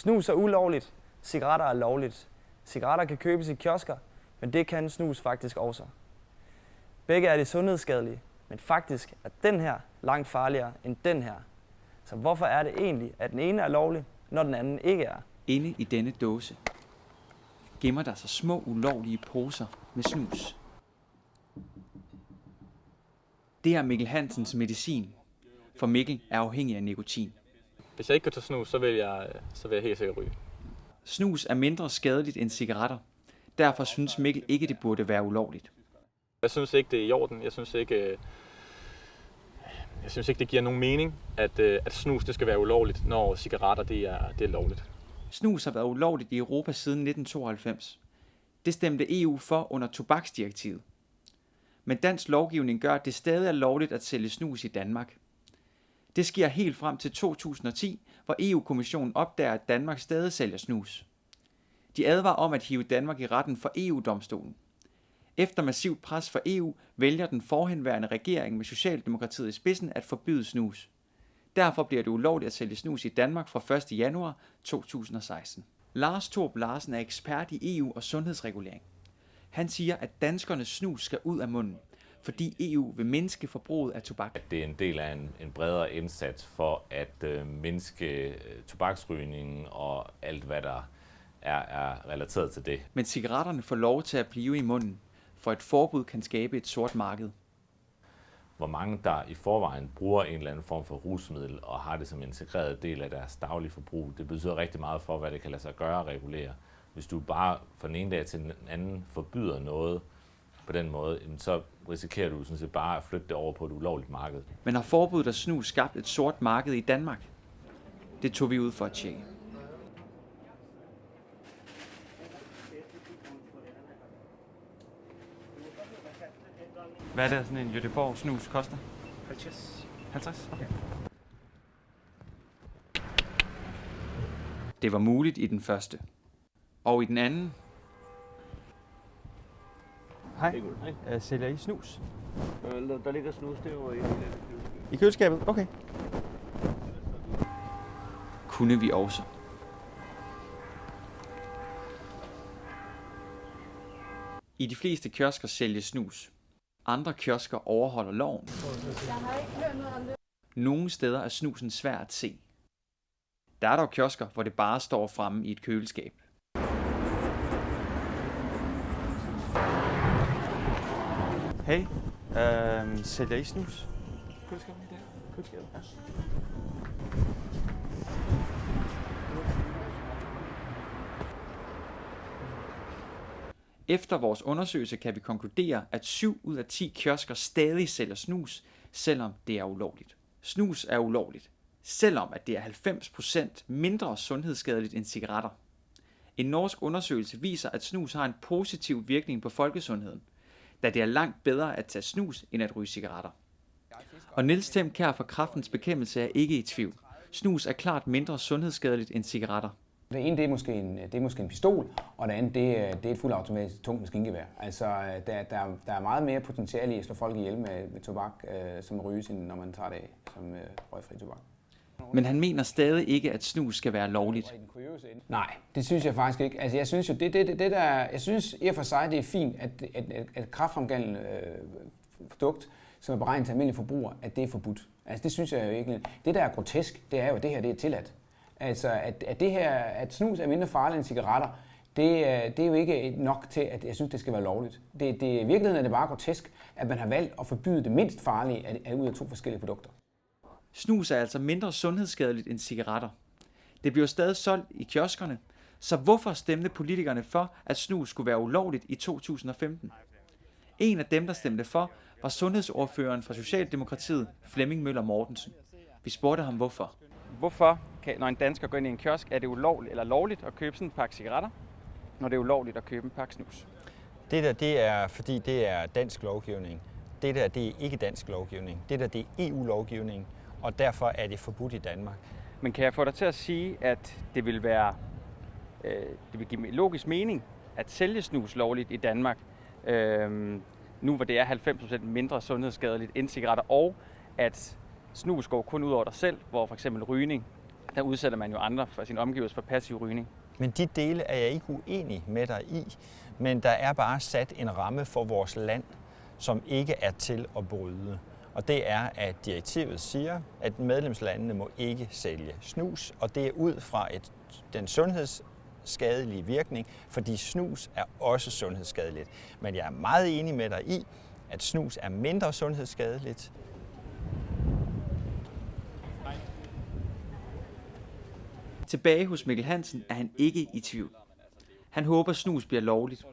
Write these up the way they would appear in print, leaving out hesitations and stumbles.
Snus er ulovligt, cigaretter er lovligt. Cigaretter kan købes i kiosker, men det kan snus faktisk også. Begge er de sundhedsskadelige, men faktisk er den her langt farligere end den her. Så hvorfor er det egentlig, at den ene er lovlig, når den anden ikke er? Inde i denne dåse gemmer der sig små ulovlige poser med snus. Det er Mikkel Hansens medicin, for Mikkel er afhængig af nikotin. Hvis jeg ikke kan tage snus, så vil jeg helt sikkert ryge. Snus er mindre skadeligt end cigaretter. Derfor synes Mikkel ikke, det burde være ulovligt. Jeg synes ikke, det er i orden. Jeg synes ikke, det giver nogen mening, at snus det skal være ulovligt, når cigaretter det er lovligt. Snus har været ulovligt i Europa siden 1992. Det stemte EU for under tobaksdirektivet. Men dansk lovgivning gør, at det stadig er lovligt at sælge snus i Danmark. Det sker helt frem til 2010, hvor EU-kommissionen opdager, at Danmark stadig sælger snus. De advarer om at hive Danmark i retten for EU-domstolen. Efter massivt pres fra EU vælger den forhenværende regering med Socialdemokratiet i spidsen at forbyde snus. Derfor bliver det ulovligt at sælge snus i Danmark fra 1. januar 2016. Lars Torp Larsen er ekspert i EU og sundhedsregulering. Han siger, at danskernes snus skal ud af munden, fordi EU vil mindske forbruget af tobak. Det er en del af en bredere indsats for at mindske tobaksrygningen og alt, hvad der er relateret til det. Men cigaretterne får lov til at blive i munden, for et forbud kan skabe et sort marked. Hvor mange der i forvejen bruger en eller anden form for rusmiddel og har det som en integreret del af deres daglige forbrug, det betyder rigtig meget for, hvad det kan lade sig gøre at regulere. Hvis du bare fra den ene dag til den anden forbyder noget på den måde, så risikerer du sådan set bare at flytte det over på et ulovligt marked. Men har forbuddet af snus skabt et sort marked i Danmark? Det tog vi ud for at tjekke. Hvad er det, sådan en Göteborg snus koster? 50. 50? Okay. Det var muligt i den første. Og i den anden? Hej. Sælger I snus? Der ligger snus derovre I køleskabet? Okay. Kunne vi også. I de fleste kiosker sælges snus. Andre kiosker overholder loven. Nogle steder er snusen svær at se. Der er dog kiosker, hvor det bare står fremme i et køleskab. Hey, sælger I snus? Køleskabet der. Køleskabet, ja. Efter vores undersøgelse kan vi konkludere, at 7 ud af 10 kiosker stadig sælger snus, selvom det er ulovligt. Snus er ulovligt, selvom at det er 90% mindre sundhedsskadeligt end cigaretter. En norsk undersøgelse viser, at snus har en positiv virkning på folkesundheden, da det er langt bedre at tage snus end at ryge cigaretter. Og Niels Temkjær fra Kræftens Bekæmpelse er ikke i tvivl. Snus er klart mindre sundhedsskadeligt end cigaretter. Det ene det er måske en pistol, og det andet det er et fuldautomatisk tungt maskingevær. Altså der er meget mere potentiale i at slå folk ihjel med tobak, som ryges, end når man tager det af som røgfri tobak. Men han mener stadig ikke, at snus skal være lovligt. Nej, det synes jeg faktisk ikke. Altså jeg synes jo jeg synes i og for sig det er fint at kræftfremkaldende produkt, som er beregnet til almindelige forbrugere, at det er forbudt. Altså det synes jeg jo ikke. Det der er grotesk, det er jo at det her det er tilladt. Altså, at snus er mindre farligt end cigaretter, det er jo ikke nok til, at jeg synes, det skal være lovligt. I virkeligheden er det bare grotesk, at man har valgt at forbyde det mindst farlige ud af 2 forskellige produkter. Snus er altså mindre sundhedsskadeligt end cigaretter. Det bliver stadig solgt i kioskerne, så hvorfor stemte politikerne for, at snus skulle være ulovligt i 2015? En af dem, der stemte for, var sundhedsordføreren fra Socialdemokratiet, Flemming Møller Mortensen. Vi spurgte ham hvorfor. Hvorfor, når en dansker går ind i en kiosk, er det ulovligt eller lovligt at købe sådan en pakke cigaretter, når det er ulovligt at købe en pakke snus? Det der, det er fordi det er dansk lovgivning. Det der, det er ikke dansk lovgivning. Det der, det er EU-lovgivning, og derfor er det forbudt i Danmark. Men kan jeg få dig til at sige, at det vil give logisk mening at sælge snus lovligt i Danmark, nu hvor det er 90% mindre sundhedsskadeligt end cigaretter, og at snus går kun ud over dig selv, hvor for eksempel rygning der udsætter man jo andre for sin omgivelser for passiv rygning. Men de dele er jeg ikke uenig med dig i, men der er bare sat en ramme for vores land, som ikke er til at bryde. Og det er, at direktivet siger, at medlemslandene må ikke sælge snus, og det er ud fra den sundhedsskadelige virkning, fordi snus er også sundhedsskadeligt. Men jeg er meget enig med dig i, at snus er mindre sundhedsskadeligt. Tilbage hos Mikkel Hansen er han ikke i tvivl. Han håber, snus bliver lovligt.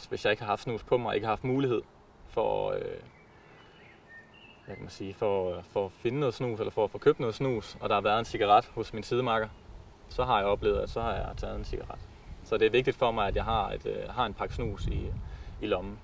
Hvis jeg ikke har haft snus på mig, ikke har haft mulighed for, for at finde noget snus, eller for at få købt noget snus, og der har været en cigaret hos min sidemakker, så har jeg oplevet, at så har jeg taget en cigaret. Så det er vigtigt for mig, at jeg har en pakke snus i lommen.